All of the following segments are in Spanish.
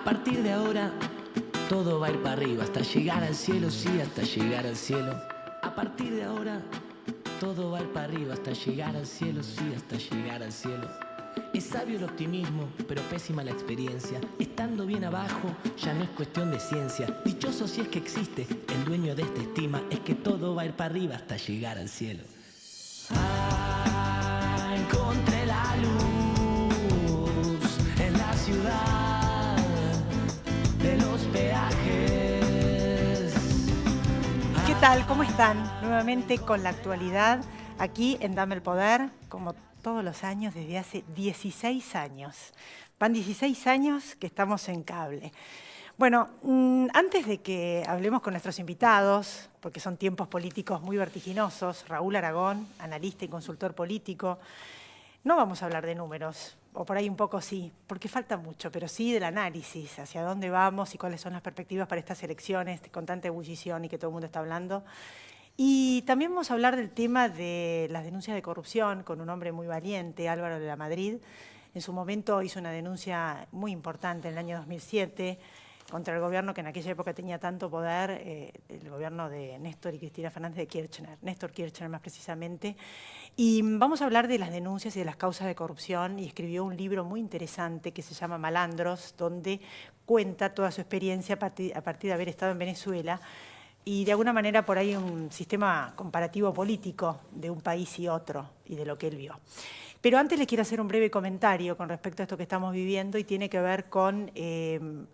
A partir de ahora, todo va a ir para arriba, hasta llegar al cielo, sí, hasta llegar al cielo. A partir de ahora, todo va a ir para arriba, hasta llegar al cielo, sí, hasta llegar al cielo. Es sabio el optimismo, pero pésima la experiencia. Estando bien abajo, ya no es cuestión de ciencia. Dichoso si es que existe, el dueño de esta estima es que todo va a ir para arriba hasta llegar al cielo. Ah, encontré la luz en la ciudad de los peajes. ¿Qué tal? ¿Cómo están? Nuevamente con la actualidad, aquí en Dame el Poder, como todos los años, desde hace 16 años. Van 16 años que estamos en cable. Bueno, antes de que hablemos con nuestros invitados, porque son tiempos políticos muy vertiginosos, Raúl Aragón, analista y consultor político, no vamos a hablar de números, o por ahí un poco sí, porque falta mucho, pero sí del análisis, hacia dónde vamos y cuáles son las perspectivas para estas elecciones con tanta ebullición y que todo el mundo está hablando. Y también vamos a hablar del tema de las denuncias de corrupción con un hombre muy valiente, Álvaro de la Madrid. En su momento hizo una denuncia muy importante en el año 2007 contra el gobierno que en aquella época tenía tanto poder, el gobierno de Néstor y Cristina Fernández de Kirchner, Néstor Kirchner más precisamente. Y vamos a hablar de las denuncias y de las causas de corrupción, y escribió un libro muy interesante que se llama Malandros, donde cuenta toda su experiencia a partir de haber estado en Venezuela, y de alguna manera por ahí un sistema comparativo político de un país y otro, y de lo que él vio. Pero antes les quiero hacer un breve comentario con respecto a esto que estamos viviendo, y tiene que ver con,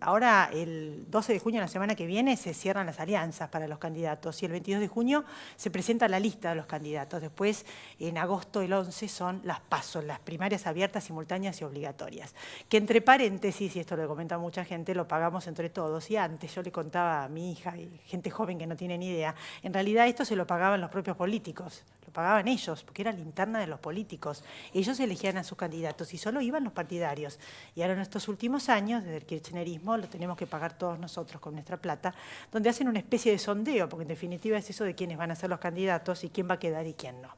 ahora el 12 de junio, la semana que viene, se cierran las alianzas para los candidatos, y el 22 de junio se presenta la lista de los candidatos. Después, en agosto, el 11, son las PASO, las primarias abiertas, simultáneas y obligatorias. Que entre paréntesis, y esto lo comenta mucha gente, lo pagamos entre todos. Y antes yo le contaba a mi hija y gente joven que no tiene ni idea, en realidad esto se lo pagaban los propios políticos. Lo pagaban ellos, porque era la interna de los políticos. Ellos elegían a sus candidatos y solo iban los partidarios. Y ahora en estos últimos años, desde el kirchnerismo, lo tenemos que pagar todos nosotros con nuestra plata, donde hacen una especie de sondeo, porque en definitiva es eso de quiénes van a ser los candidatos y quién va a quedar y quién no.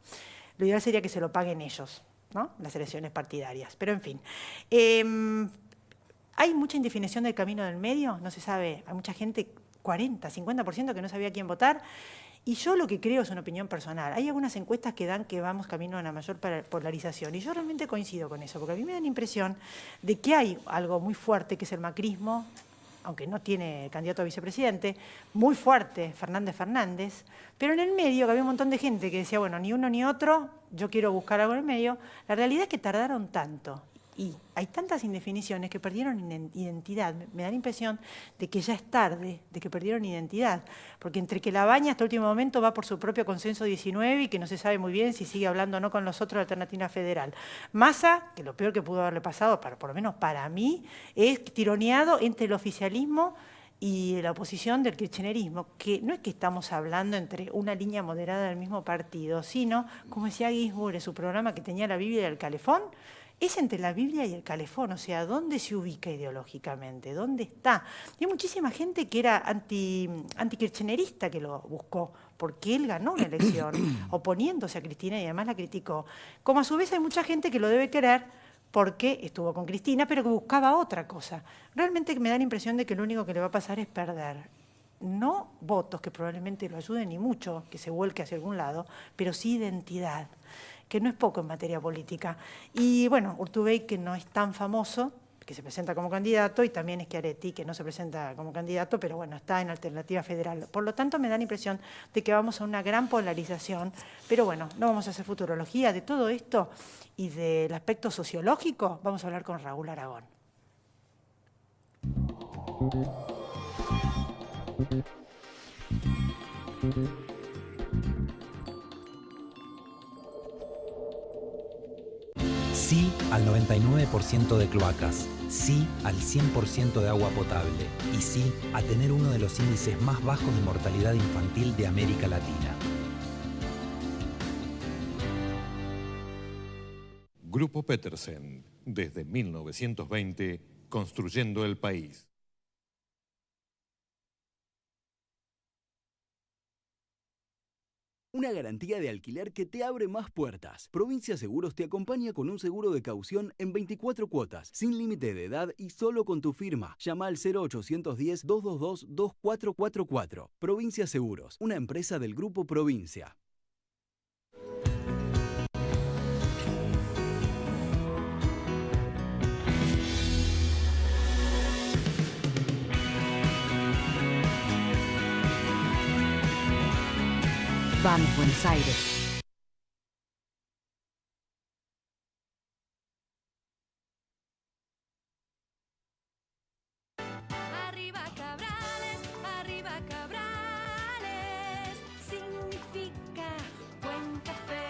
Lo ideal sería que se lo paguen ellos, ¿no? Las elecciones partidarias. Pero en fin. Hay mucha indefinición del camino del medio, no se sabe. Hay mucha gente, 40, 50%, que no sabía quién votar. Y yo lo que creo es una opinión personal. Hay algunas encuestas que dan que vamos camino a una mayor polarización. Y yo realmente coincido con eso, porque a mí me da la impresión de que hay algo muy fuerte, que es el macrismo, aunque no tiene candidato a vicepresidente, muy fuerte, Fernández, pero en el medio, que había un montón de gente que decía, bueno, ni uno ni otro, yo quiero buscar algo en el medio. La realidad es que tardaron tanto. Y hay tantas indefiniciones que perdieron identidad. Me da la impresión de que ya es tarde, de que perdieron identidad. Porque entre que la Baña hasta el último momento va por su propio consenso 19 y que no se sabe muy bien si sigue hablando o no con los otros de Alternativa Federal. Massa, que lo peor que pudo haberle pasado, por lo menos para mí, es tironeado entre el oficialismo y la oposición del kirchnerismo, que no es que estamos hablando entre una línea moderada del mismo partido, sino, como decía Ginsburg en su programa que tenía la Biblia y el calefón, es entre la Biblia y el calefón, o sea, ¿dónde se ubica ideológicamente? ¿Dónde está? Y hay muchísima gente que era antikirchnerista que lo buscó, porque él ganó una elección oponiéndose a Cristina y además la criticó. Como a su vez hay mucha gente que lo debe querer porque estuvo con Cristina, pero que buscaba otra cosa. Realmente me da la impresión de que lo único que le va a pasar es perder. No votos que probablemente lo ayuden ni mucho, que se vuelque hacia algún lado, pero sí identidad, que no es poco en materia política. Y bueno, Urtubey, que no es tan famoso, que se presenta como candidato, y también Schiaretti, que no se presenta como candidato, pero bueno, está en Alternativa Federal. Por lo tanto, me da la impresión de que vamos a una gran polarización, pero bueno, no vamos a hacer futurología de todo esto y del aspecto sociológico. Vamos a hablar con Raúl Aragón. Sí al 99% de cloacas, sí al 100% de agua potable y sí a tener uno de los índices más bajos de mortalidad infantil de América Latina. Grupo Petersen, desde 1920, construyendo el país. Una garantía de alquiler que te abre más puertas. Provincia Seguros te acompaña con un seguro de caución en 24 cuotas, sin límite de edad y solo con tu firma. Llama al 0810-222-2444. Provincia Seguros, una empresa del Grupo Provincia. Vamos, Buenos Aires. Arriba Cabrales, significa buen café.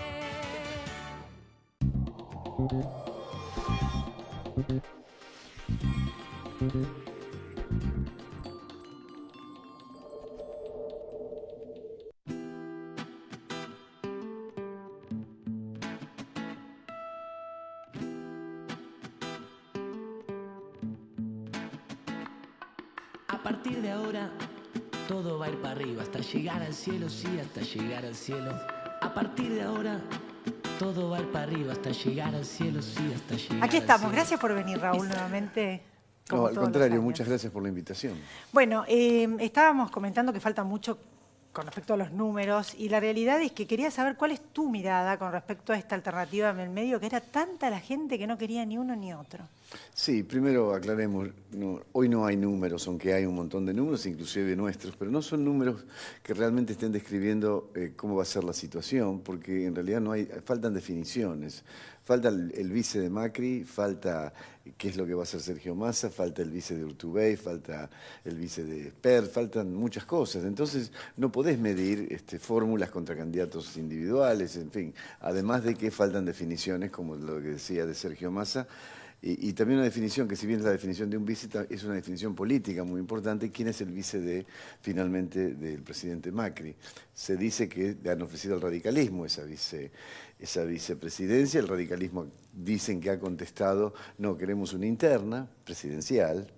A partir de ahora, todo va a ir para arriba, hasta llegar al cielo, sí, hasta llegar al cielo. A partir de ahora, todo va a ir para arriba, hasta llegar al cielo, sí, hasta llegar Aquí al estamos. cielo. Gracias por venir, Raúl, nuevamente. como No, al todos los contrario, años. muchas gracias por la invitación. Bueno, estábamos comentando que falta mucho con respecto a los números y la realidad es que quería saber cuál es tu mirada con respecto a esta alternativa en el medio, que era tanta la gente que no quería ni uno ni otro. Sí, primero aclaremos, hoy no hay números, aunque hay un montón de números, inclusive nuestros, pero no son números que realmente estén describiendo cómo va a ser la situación, porque en realidad faltan definiciones. Falta el vice de Macri, falta qué es lo que va a hacer Sergio Massa, falta el vice de Urtubey, falta el vice de Pert, faltan muchas cosas. Entonces no podés medir fórmulas contra candidatos individuales, en fin. Además de que faltan definiciones, como lo que decía de Sergio Massa, y también una definición que, si bien es la definición de un vice, es una definición política muy importante. ¿Quién es el vice finalmente del presidente Macri? Se dice que le han ofrecido al radicalismo esa vicepresidencia. El radicalismo dicen que ha contestado, no, queremos una interna presidencial.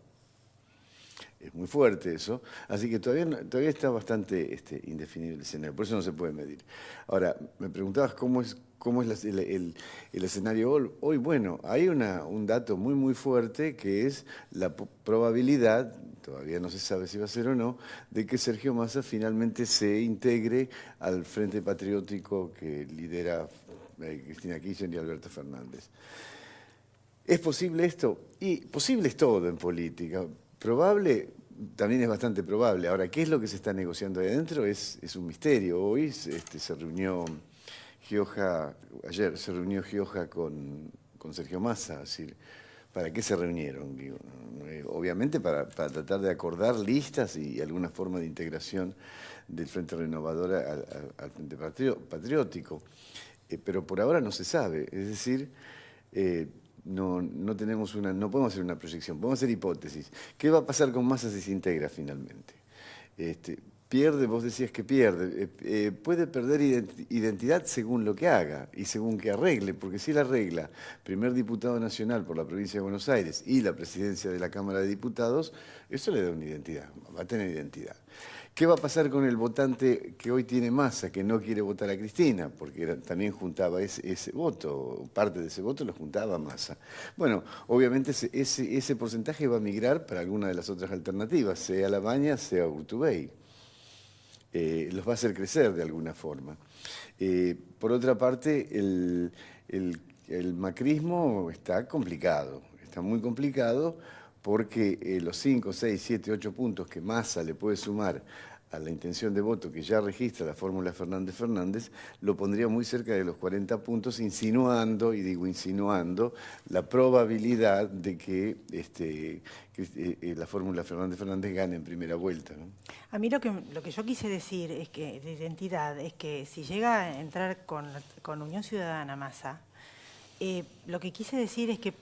Es muy fuerte eso. Así que todavía está bastante indefinido el escenario. Por eso no se puede medir. Ahora, me preguntabas cómo es el escenario hoy. Bueno, hay un dato muy, muy fuerte que es la probabilidad, todavía no se sabe si va a ser o no, de que Sergio Massa finalmente se integre al Frente Patriótico que lidera Cristina Kirchner y Alberto Fernández. ¿Es posible esto? Y posible es todo en política. Probable, también es bastante probable. Ahora, ¿qué es lo que se está negociando ahí adentro? Es un misterio. Hoy se reunió Gioja, ayer se reunió Gioja con Sergio Massa. Es decir, ¿para qué se reunieron? Digo, obviamente para tratar de acordar listas y alguna forma de integración del Frente Renovador al Frente Patriótico. Pero por ahora no se sabe. Es decir, no podemos hacer una proyección, podemos hacer hipótesis. ¿Qué va a pasar con Massa si se integra finalmente? Pierde, vos decías que pierde. Puede perder identidad según lo que haga y según que arregle, porque si él arregla primer diputado nacional por la provincia de Buenos Aires y la presidencia de la Cámara de Diputados, eso le da una identidad, va a tener identidad. ¿Qué va a pasar con el votante que hoy tiene Massa, que no quiere votar a Cristina? Porque también juntaba ese voto, parte de ese voto lo juntaba Massa. Bueno, obviamente ese porcentaje va a migrar para alguna de las otras alternativas, sea Labaña, sea Urtubey. Los va a hacer crecer de alguna forma. Por otra parte, el macrismo está complicado, está muy complicado, porque los 5, 6, 7, 8 puntos que Massa le puede sumar a la intención de voto que ya registra la fórmula Fernández-Fernández, lo pondría muy cerca de los 40 puntos, insinuando, y digo insinuando, la probabilidad de que la fórmula Fernández-Fernández gane en primera vuelta, ¿no? A mí lo que yo quise decir es que, de identidad, es que si llega a entrar con Unión Ciudadana Massa, lo que quise decir es que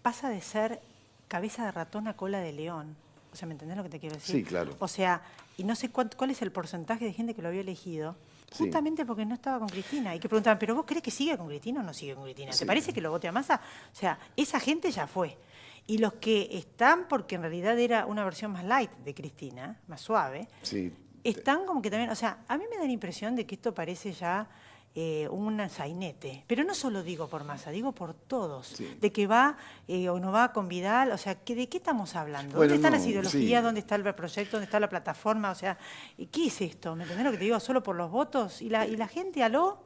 pasa de ser cabeza de ratón a cola de león. O sea, ¿me entendés lo que te quiero decir? Sí, claro. O sea, y no sé cuál es el porcentaje de gente que lo había elegido, justamente porque no estaba con Cristina. Y que preguntaban, ¿pero vos crees que sigue con Cristina o no sigue con Cristina? ¿Te parece que lo vote a Massa? O sea, esa gente ya fue. Y los que están, porque en realidad era una versión más light de Cristina, más suave, sí, están como que también, o sea, a mí me da la impresión de que esto parece ya un sainete, pero no solo digo por Massa, digo por todos, Sí. de que va o no va con Vidal, o sea, ¿de qué estamos hablando? Bueno, ¿Dónde están no, las ideologías? sí. ¿Dónde está el proyecto? ¿Dónde está la plataforma? O sea, ¿qué es esto? ¿Me entendés lo que te digo? ¿Solo por los votos? ¿Y la gente, aló?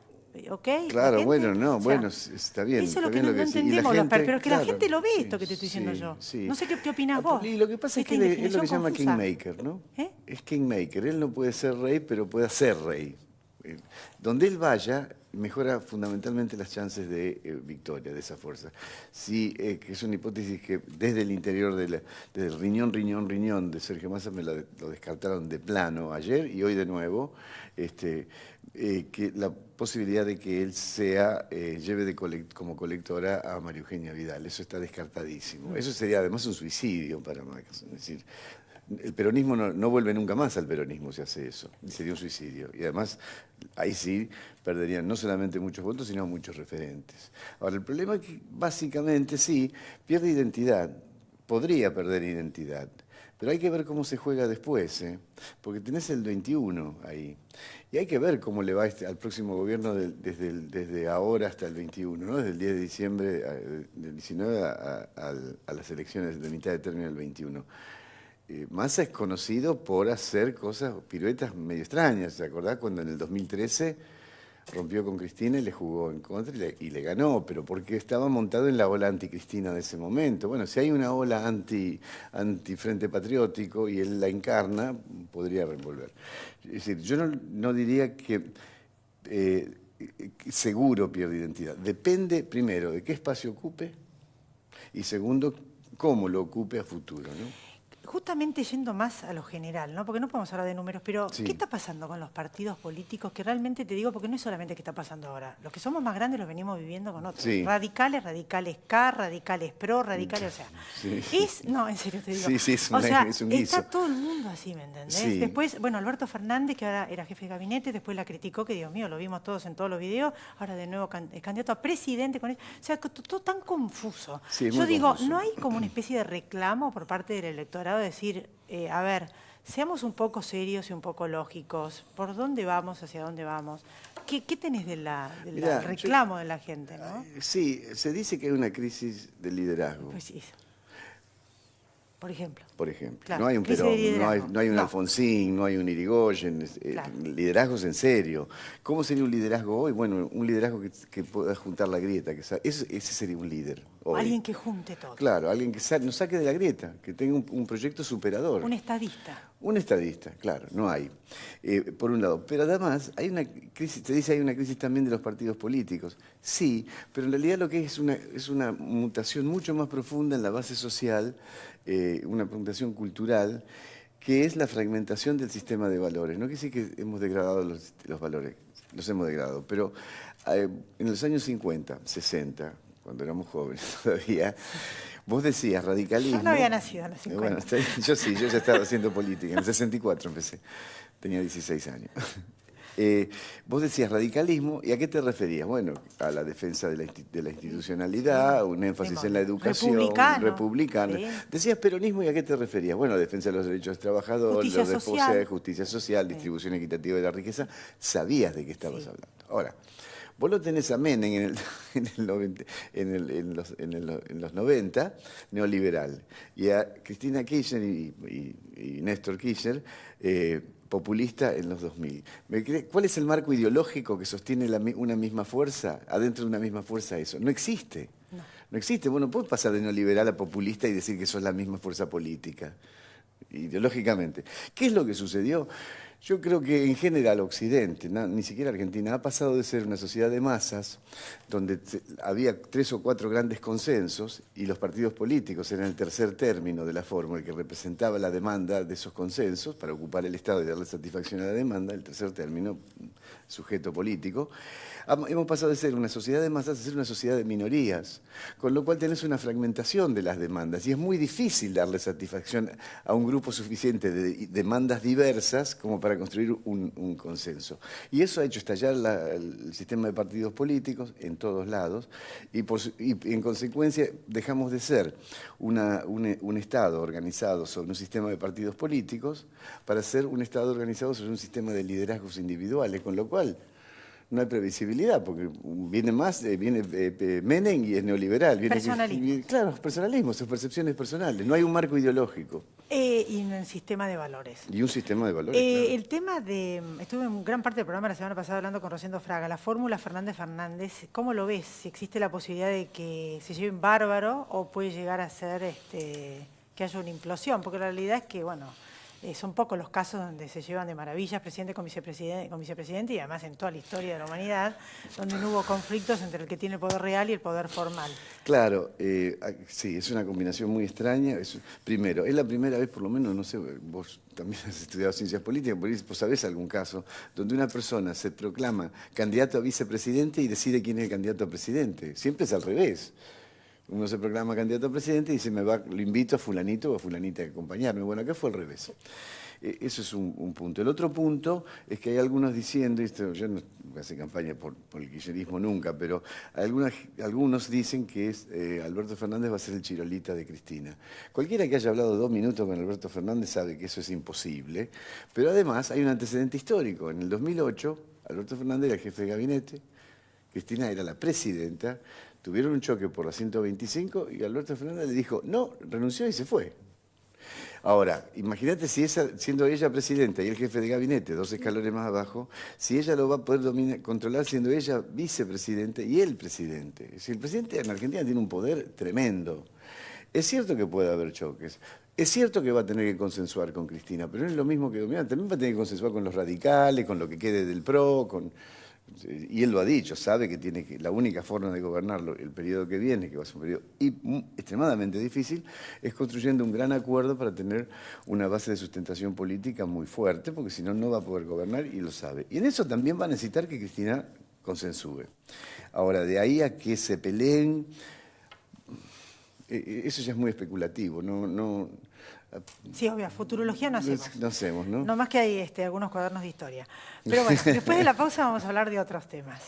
¿Ok? ¿La Claro, gente? bueno, no, O sea, bueno, está bien. eso es lo está que bien no, lo no decís. Y la entendemos, gente, pero es que la claro, gente lo ve sí, esto que te estoy diciendo yo. sí. No sé qué opinas vos. Y lo que pasa es Esta que es lo que indefinición se llama confusa. kingmaker, ¿no? ¿Eh? Es kingmaker. Él no puede ser rey, pero puede hacer rey. Donde él vaya, mejora fundamentalmente las chances de victoria de esa fuerza. Sí, que es una hipótesis que desde el interior del riñón de Sergio Massa me lo descartaron de plano ayer y hoy de nuevo, que la posibilidad de que él lleve como colectora a María Eugenia Vidal, eso está descartadísimo. Eso sería además un suicidio para Massa. Es decir, el peronismo no vuelve nunca más al peronismo si hace eso. Sería un suicidio. Y además, ahí sí perderían no solamente muchos votos, sino muchos referentes. Ahora, el problema es que básicamente sí, pierde identidad. Podría perder identidad. Pero hay que ver cómo se juega después, porque tenés el 21 ahí. Y hay que ver cómo le va al próximo gobierno desde ahora hasta el 21, ¿no? Desde el 10 de diciembre del 19 a las elecciones de mitad de término del 21. Massa es conocido por hacer piruetas medio extrañas. ¿Se acordás cuando en el 2013 rompió con Cristina y le jugó en contra y le ganó? Pero porque estaba montado en la ola anti-Cristina de ese momento. Bueno, si hay una ola anti-Frente Patriótico y él la encarna, podría revolver. Es decir, yo no diría que seguro pierde identidad. Depende, primero, de qué espacio ocupe y segundo, cómo lo ocupe a futuro, ¿no? Justamente yendo más a lo general, ¿no? Porque no podemos hablar de números, pero Sí. ¿qué está pasando con los partidos políticos? Que realmente te digo, porque no es solamente qué está pasando ahora. Los que somos más grandes los venimos viviendo con otros. Sí. Radicales K, radicales pro, radicales, o sea. Sí. No, en serio te digo. Sí, es o sea, un guiso. está todo el mundo así, ¿me entendés? Sí. Después, bueno, Alberto Fernández, que ahora era jefe de gabinete, después la criticó, que Dios mío, lo vimos todos en todos los videos, ahora de nuevo es candidato a presidente con él. O sea, todo tan confuso. Sí, es Yo muy digo, confuso. ¿no hay como una especie de reclamo por parte del electorado de decir, a ver, seamos un poco serios y un poco lógicos? ¿Por dónde vamos? ¿Hacia dónde vamos? ¿Qué tenés del Mirá, reclamo de la gente, no? Sí, se dice que hay una crisis de liderazgo. Pues sí. Por ejemplo. Por ejemplo. Claro, No hay un crisis Perón, de liderazgo. no hay un No. Alfonsín, no hay un Irigoyen, Claro. liderazgos en serio. ¿Cómo sería un liderazgo hoy? Bueno, un liderazgo que pueda juntar la grieta, ese sería un líder hoy. Alguien que junte todo. Claro, alguien que nos saque de la grieta, que tenga un proyecto superador. Un estadista. Un estadista, claro, no hay, por un lado. Pero además, hay una crisis, te dice hay una crisis también de los partidos políticos. Sí, pero en realidad lo que es una mutación mucho más profunda en la base social, una mutación cultural, que es la fragmentación del sistema de valores. No quiere decir que hemos degradado los valores, los hemos degradado, pero en los años 50, 60, cuando éramos jóvenes todavía, vos decías radicalismo. Yo no había nacido en los 50. Bueno, está bien, yo sí, yo ya estaba haciendo política. En el 64 empecé. Tenía 16 años. Vos decías radicalismo, ¿y a qué te referías? Bueno, a la defensa de la institucionalidad, un énfasis en la educación, republicano. Sí. Decías peronismo, ¿y a qué te referías? Bueno, defensa de los derechos de los trabajadores, justicia social, distribución equitativa de la riqueza. Sabías de qué estabas hablando. Ahora, vos lo tenés a Menem en los 90, neoliberal, y a Cristina Kirchner y Néstor Kirchner, populista en los 2000. ¿Cuál es el marco ideológico que sostiene una misma fuerza? Adentro de una misma fuerza eso. No existe. No existe. Vos no podés pasar de neoliberal a populista y decir que sos la misma fuerza política, ideológicamente. ¿Qué es lo que sucedió? Yo creo que en general Occidente, ni siquiera Argentina, ha pasado de ser una sociedad de masas, donde había 3 o 4 grandes consensos y los partidos políticos eran el tercer término de la fórmula, el que representaba la demanda de esos consensos para ocupar el Estado y darle satisfacción a la demanda. El tercer término sujeto político, hemos pasado de ser una sociedad de masas a ser una sociedad de minorías, con lo cual tenés una fragmentación de las demandas y es muy difícil darle satisfacción a un grupo suficiente de demandas diversas como para construir un consenso. Y eso ha hecho estallar el sistema de partidos políticos en todos lados y en consecuencia dejamos de ser un Estado organizado sobre un sistema de partidos políticos para ser un Estado organizado sobre un sistema de liderazgos individuales, con lo cual no hay previsibilidad, porque viene Menem y es neoliberal. Personalismo. Claro, personalismo, sus percepciones personales. No hay un marco ideológico. Y un sistema de valores. Y un sistema de valores, claro. El tema de... Estuve en gran parte del programa la semana pasada hablando con Rosendo Fraga. La fórmula Fernández-Fernández, ¿cómo lo ves? Si existe la posibilidad de que se lleven bárbaro o puede llegar a ser que haya una implosión, porque la realidad es que, bueno... son pocos los casos donde se llevan de maravillas presidente con vicepresidente y además en toda la historia de la humanidad, donde no hubo conflictos entre el que tiene el poder real y el poder formal. Claro, sí, es una combinación muy extraña. Primero, es la primera vez, por lo menos, no sé, vos también has estudiado ciencias políticas, vos sabés algún caso, donde una persona se proclama candidato a vicepresidente y decide quién es el candidato a presidente. Siempre es al revés. Uno se proclama candidato a presidente y dice, lo invito a fulanito o a fulanita a acompañarme. Bueno, acá fue al revés. Eso es un punto. El otro punto es que hay algunos diciendo, y esto, yo no hace campaña por el kirchnerismo nunca, pero algunos dicen que Alberto Fernández va a ser el Chirolita de Cristina. Cualquiera que haya hablado 2 minutos con Alberto Fernández sabe que eso es imposible, pero además hay un antecedente histórico. En el 2008, Alberto Fernández era el jefe de gabinete, Cristina era la presidenta. Tuvieron un choque por la 125 y Alberto Fernández le dijo, no, renunció y se fue. Ahora, imagínate si siendo ella presidenta y el jefe de gabinete, 2 escalones más abajo, si ella lo va a poder controlar siendo ella vicepresidente y él presidente. Es decir, el presidente en Argentina tiene un poder tremendo. Es cierto que puede haber choques. Es cierto que va a tener que consensuar con Cristina, pero no es lo mismo que dominar. También va a tener que consensuar con los radicales, con lo que quede del PRO, y él lo ha dicho, sabe que la única forma de gobernarlo el periodo que viene, que va a ser un periodo extremadamente difícil, es construyendo un gran acuerdo para tener una base de sustentación política muy fuerte, porque si no, no va a poder gobernar y lo sabe. Y en eso también va a necesitar que Cristina consensúe. Ahora, de ahí a que se peleen, eso ya es muy especulativo, no. Sí, obvio, futurología no hacemos. No hacemos, ¿no? No más que hay algunos cuadernos de historia. Pero bueno, después de la pausa vamos a hablar de otros temas.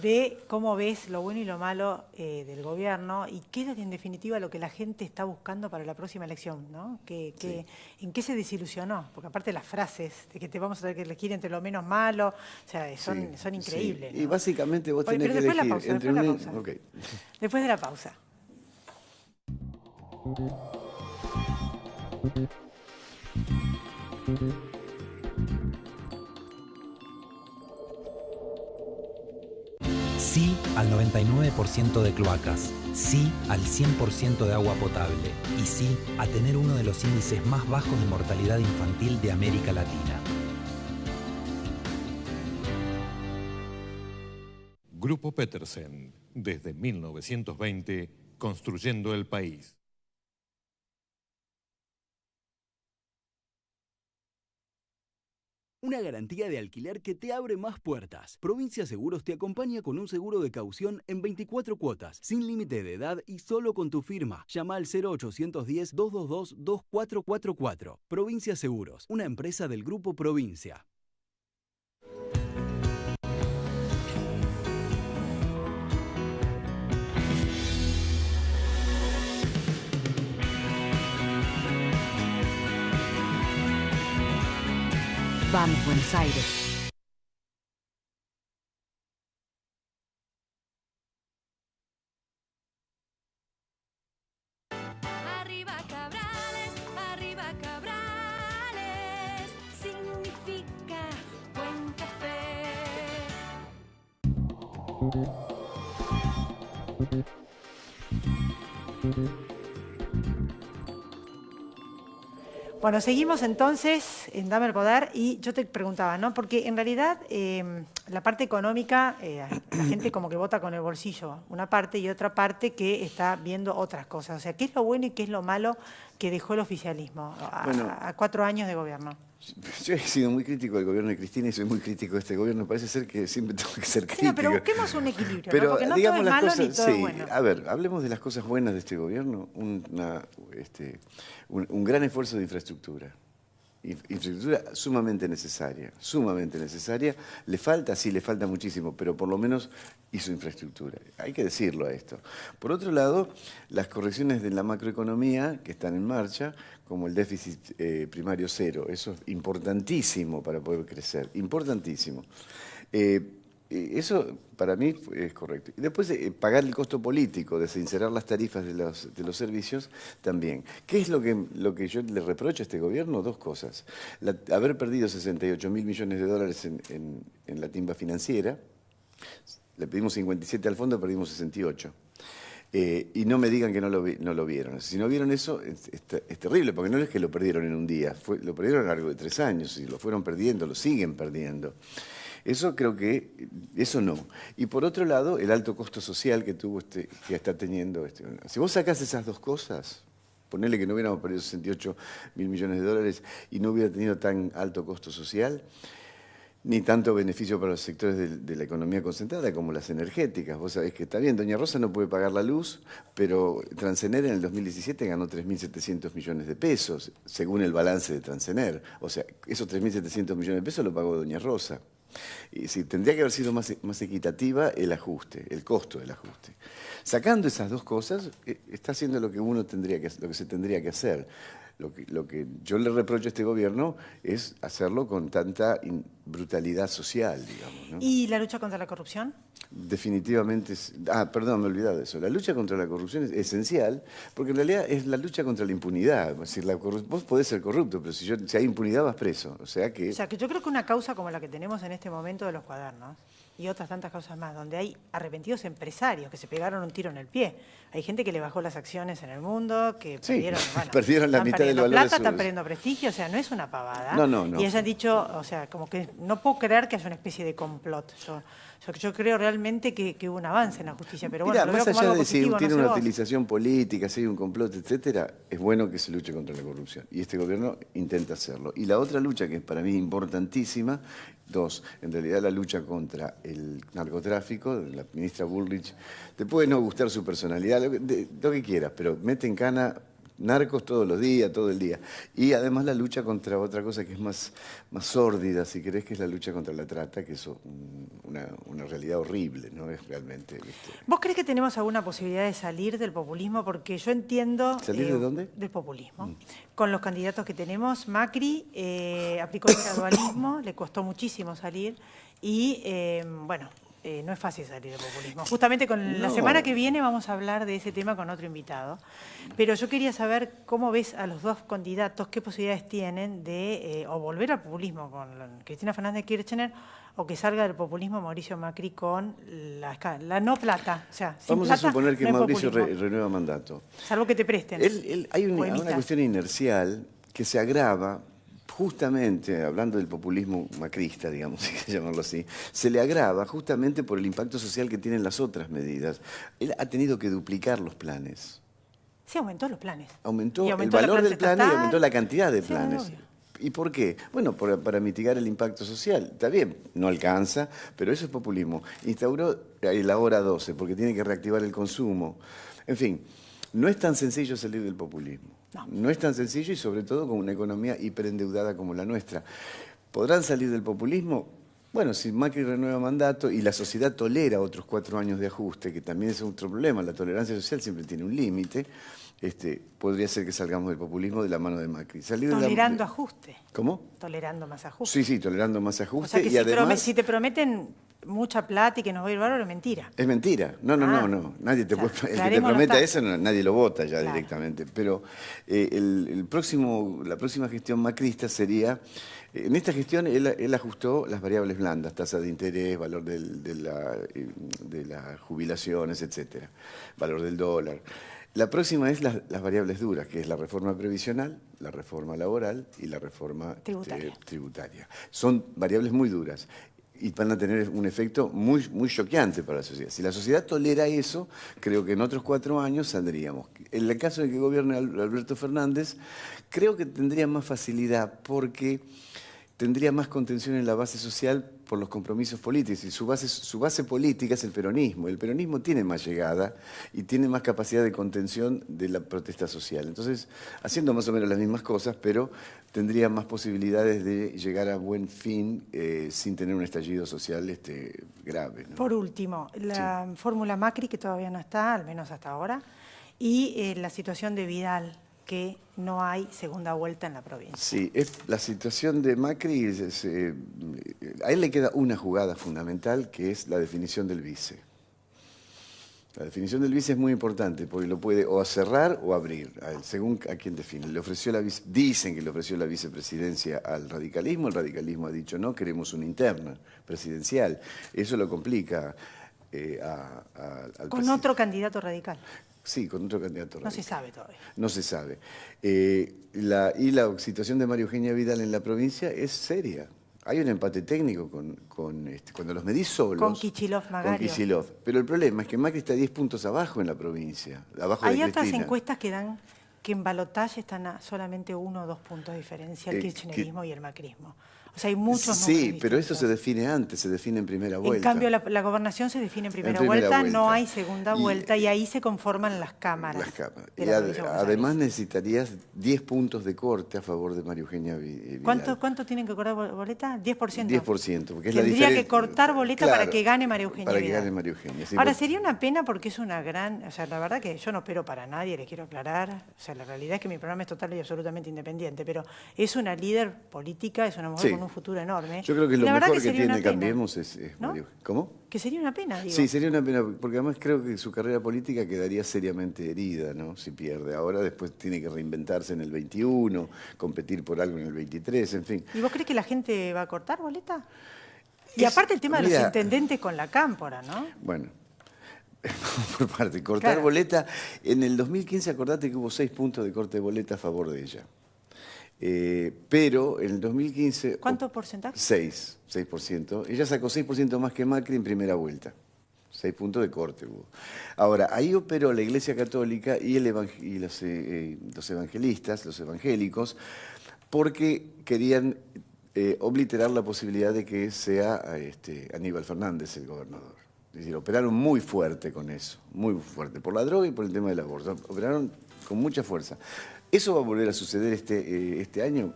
De cómo ves lo bueno y lo malo del gobierno y qué es lo que en definitiva lo que la gente está buscando para la próxima elección, ¿no? Sí. ¿En qué se desilusionó? Porque aparte las frases de que te vamos a tener que elegir entre lo menos malo, o sea, son increíbles. Sí. ¿no? Y básicamente vos tenés que elegir entre un... Okay. Después de la pausa. Sí al 99% de cloacas, sí al 100% de agua potable y sí a tener uno de los índices más bajos de mortalidad infantil de América Latina. Grupo Petersen, desde 1920, construyendo el país. Una garantía de alquiler que te abre más puertas. Provincia Seguros te acompaña con un seguro de caución en 24 cuotas, sin límite de edad y solo con tu firma. Llama al 0810-222-2444. Provincia Seguros, una empresa del Grupo Provincia. Vamos, Buenos Aires. Arriba Cabrales, significa buen café. Bueno, seguimos entonces en Dame el Poder y yo te preguntaba, ¿no? Porque en realidad la parte económica, la gente como que vota con el bolsillo, una parte, y otra parte que está viendo otras cosas. O sea, ¿qué es lo bueno y qué es lo malo que dejó el oficialismo a 4 años de gobierno? Yo he sido muy crítico del gobierno de Cristina y soy muy crítico de este gobierno. Parece ser que siempre tengo que ser crítico. Sí, pero busquemos un equilibrio, pero, ¿no? Porque no todo digamos es las malo cosas, ni todo es bueno. A ver, hablemos de las cosas buenas de este gobierno. Un gran esfuerzo de infraestructura. Infraestructura sumamente necesaria, sumamente necesaria. Le falta, sí, le falta muchísimo, pero por lo menos hizo infraestructura. Hay que decirlo a esto. Por otro lado, las correcciones de la macroeconomía que están en marcha, como el déficit primario cero, eso es importantísimo para poder crecer, importantísimo. Eso para mí es correcto. Y después pagar el costo político, desincerar las tarifas de los servicios también. ¿Qué es lo que yo le reprocho a este gobierno? Dos cosas. Haber perdido 68.000 millones de dólares en la timba financiera. Le pedimos 57 al fondo, perdimos 68. Y no me digan que no lo vieron. Si no vieron eso, es terrible, porque no es que lo perdieron en un día, lo perdieron a lo largo de 3 años, y lo fueron perdiendo, lo siguen perdiendo. Eso creo que, eso no. Y por otro lado, el alto costo social que está teniendo Si vos sacás esas dos cosas, ponele que no hubiéramos perdido 68.000 millones de dólares y no hubiera tenido tan alto costo social, ni tanto beneficio para los sectores de la economía concentrada como las energéticas. Vos sabés que está bien, Doña Rosa no puede pagar la luz, pero Transener en el 2017 ganó 3.700 millones de pesos, según el balance de Transener. O sea, esos 3.700 millones de pesos lo pagó Doña Rosa. Y sí, tendría que haber sido más equitativa el ajuste, el costo del ajuste. Sacando esas dos cosas, está haciendo lo que se tendría que hacer. Lo que yo le reprocho a este gobierno es hacerlo con tanta brutalidad social, digamos, ¿no? ¿Y la lucha contra la corrupción? Definitivamente perdón, me he olvidado de eso. La lucha contra la corrupción es esencial, porque en realidad es la lucha contra la impunidad. Es decir, vos podés ser corrupto, pero si hay impunidad vas preso. O sea que yo creo que una causa como la que tenemos en este momento de los cuadernos, y otras tantas causas más, donde hay arrepentidos empresarios que se pegaron un tiro en el pie. Hay gente que le bajó las acciones en el mundo, que perdieron la mitad del valor plata, de su... están perdiendo prestigio, o sea, no es una pavada. No. Y ella ha dicho, o sea, como que no puedo creer que haya una especie de complot. Yo creo realmente que hubo un avance en la justicia, pero bueno, Mirá, lo veo más como allá algo de si positivo, tiene no sé una vos. utilización política, si hay un complot, etcétera, es bueno que se luche contra la corrupción. Y este gobierno intenta hacerlo. Y la otra lucha, que es para mí importantísima, en realidad la lucha contra el narcotráfico, de la ministra Bullrich. Te puede no gustar su personalidad, lo que quieras, pero mete en cana narcos todos los días, todo el día. Y además la lucha contra otra cosa que es más sórdida, si querés, que es la lucha contra la trata, que es una realidad horrible, ¿no? Es realmente... ¿Vos crees que tenemos alguna posibilidad de salir del populismo? Porque yo entiendo... ¿Salir de dónde? Del populismo. Con los candidatos que tenemos, Macri aplicó el gradualismo, le costó muchísimo salir y, no es fácil salir del populismo. Justamente la semana que viene vamos a hablar de ese tema con otro invitado. Pero yo quería saber cómo ves a los dos candidatos, qué posibilidades tienen de o volver al populismo con Cristina Fernández de Kirchner o que salga del populismo Mauricio Macri con la no plata. O sea, sin Vamos plata, a suponer que no hay Mauricio populismo. renueva mandato. Salvo que te presten. Hay una cuestión inercial que se agrava. Justamente, hablando del populismo macrista, digamos, si hay que llamarlo así, se le agrava justamente por el impacto social que tienen las otras medidas. Él ha tenido que duplicar los planes. Sí, aumentó los planes. Aumentó el valor del plan y aumentó la cantidad de planes. Obvio. ¿Y por qué? Bueno, para mitigar el impacto social. Está bien, no alcanza, pero eso es populismo. Instauró la hora 12 porque tiene que reactivar el consumo. En fin, no es tan sencillo salir del populismo. No es tan sencillo y sobre todo con una economía hiperendeudada como la nuestra. ¿Podrán salir del populismo? Bueno, si Macri renueva mandato y la sociedad tolera otros 4 años de ajuste, que también es otro problema, la tolerancia social siempre tiene un límite, podría ser que salgamos del populismo de la mano de Macri. Tolerando ajuste. ¿Cómo? Tolerando más ajuste. Sí, tolerando más ajuste. O sea que y además, si te prometen mucha plata y que nos va a ir bárbaro, es mentira. Es mentira. No. Nadie te puede, el que te prometa eso, nadie lo vota ya directamente. Pero la próxima gestión macrista sería... En esta gestión él ajustó las variables blandas, tasa de interés, valor de las jubilaciones, etcétera, valor del dólar. La próxima es las variables duras, que es la reforma previsional, la reforma laboral y la reforma tributaria. Son variables muy duras y van a tener un efecto muy, muy choqueante para la sociedad. Si la sociedad tolera eso, creo que en otros 4 años saldríamos. En el caso de que gobierne Alberto Fernández, creo que tendría más facilidad porque tendría más contención en la base social por los compromisos políticos. Y su base política es el peronismo. El peronismo tiene más llegada y tiene más capacidad de contención de la protesta social. Entonces, haciendo más o menos las mismas cosas, pero tendría más posibilidades de llegar a buen fin sin tener un estallido social grave, ¿no? Por último, la fórmula Macri, que todavía no está, al menos hasta ahora, y la situación de Vidal, que no hay segunda vuelta en la provincia. Sí, la situación de Macri, a él le queda una jugada fundamental, que es la definición del vice. La definición del vice es muy importante, porque lo puede o cerrar o abrir, según a quien define. Dicen que le ofreció la vicepresidencia al radicalismo, el radicalismo ha dicho no, queremos una interna presidencial. Eso lo complica al Con otro candidato radical. Sí, con otro candidato radical. No se sabe todavía. No se sabe. Y la situación de María Eugenia Vidal en la provincia es seria. Hay un empate técnico cuando los medís solos. Con Kicillof, Magario. Con Kicillof. Pero el problema es que Macri está 10 puntos abajo en la provincia. Abajo Hay de otras Cristina. encuestas que dan que en balotaje están a solamente 1 o 2 puntos de diferencia el kirchnerismo y el macrismo. O sea, hay muchos números Sí, pero eso distintos. se define antes, se define en primera vuelta. En cambio, la gobernación se define en primera primera vuelta, vuelta. no hay segunda vuelta, y ahí se conforman las cámaras. Las cámaras. de Y la provincia de Buenos además Aires. necesitarías 10 puntos de corte a favor de María Eugenia Vidal. ¿Cuánto tienen que cortar boleta? 10%. 10%. Porque es la Tendría que diferencia. cortar boleta Claro, para que gane María Eugenia Para que Vidal. gane María Eugenia. Sí, Ahora, porque- sería una pena porque es una gran... O sea, la verdad que yo no espero para nadie, les quiero aclarar. O sea, la realidad es que mi programa es total y absolutamente independiente, pero es una líder política, es una mujer Sí. con un futuro enorme. Yo creo que Y lo la verdad mejor que sería una tiene pena, Cambiemos es ¿no? María Eugenia. ¿Cómo? Que sería una pena, digo. Sí, sería una pena, porque además creo que su carrera política quedaría seriamente herida, ¿no? Si pierde. Ahora después tiene que reinventarse en el 21, competir por algo en el 23, en fin. ¿Y vos crees que la gente va a cortar boleta? Y aparte el tema de los mira, intendentes con la cámpora, ¿no? Bueno, por parte, cortar Claro. boleta. En el 2015 acordate que hubo 6 puntos de corte de boleta a favor de ella. Pero en el 2015... ¿Cuánto porcentaje? 6%. Ella sacó 6% más que Macri en primera vuelta. 6 puntos de corte hubo. Ahora, ahí operó la Iglesia Católica y los evangelistas, los evangélicos, porque querían obliterar la posibilidad de que sea Aníbal Fernández el gobernador. Es decir, operaron muy fuerte con eso, muy fuerte, por la droga y por el tema del aborto. Operaron con mucha fuerza. ¿Eso va a volver a suceder este año?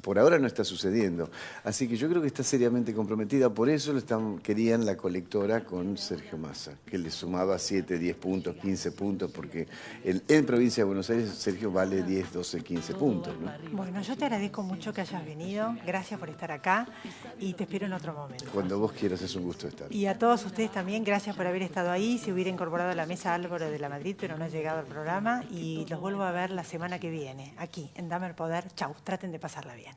Por ahora no está sucediendo. Así que yo creo que está seriamente comprometida. Por eso querían la colectora con Sergio Massa, que le sumaba 7, 10 puntos, 15 puntos, porque en Provincia de Buenos Aires Sergio vale 10, 12, 15 puntos, ¿no? Bueno, yo te agradezco mucho que hayas venido. Gracias por estar acá y te espero en otro momento. Cuando vos quieras es un gusto estar. Y a todos ustedes también, gracias por haber estado ahí. Se hubiera incorporado a la mesa Álvaro de la Madrid, pero no ha llegado al programa. Y los vuelvo a ver la semana que viene, aquí, en Dame el Poder. Chau, traten de pasarla bien.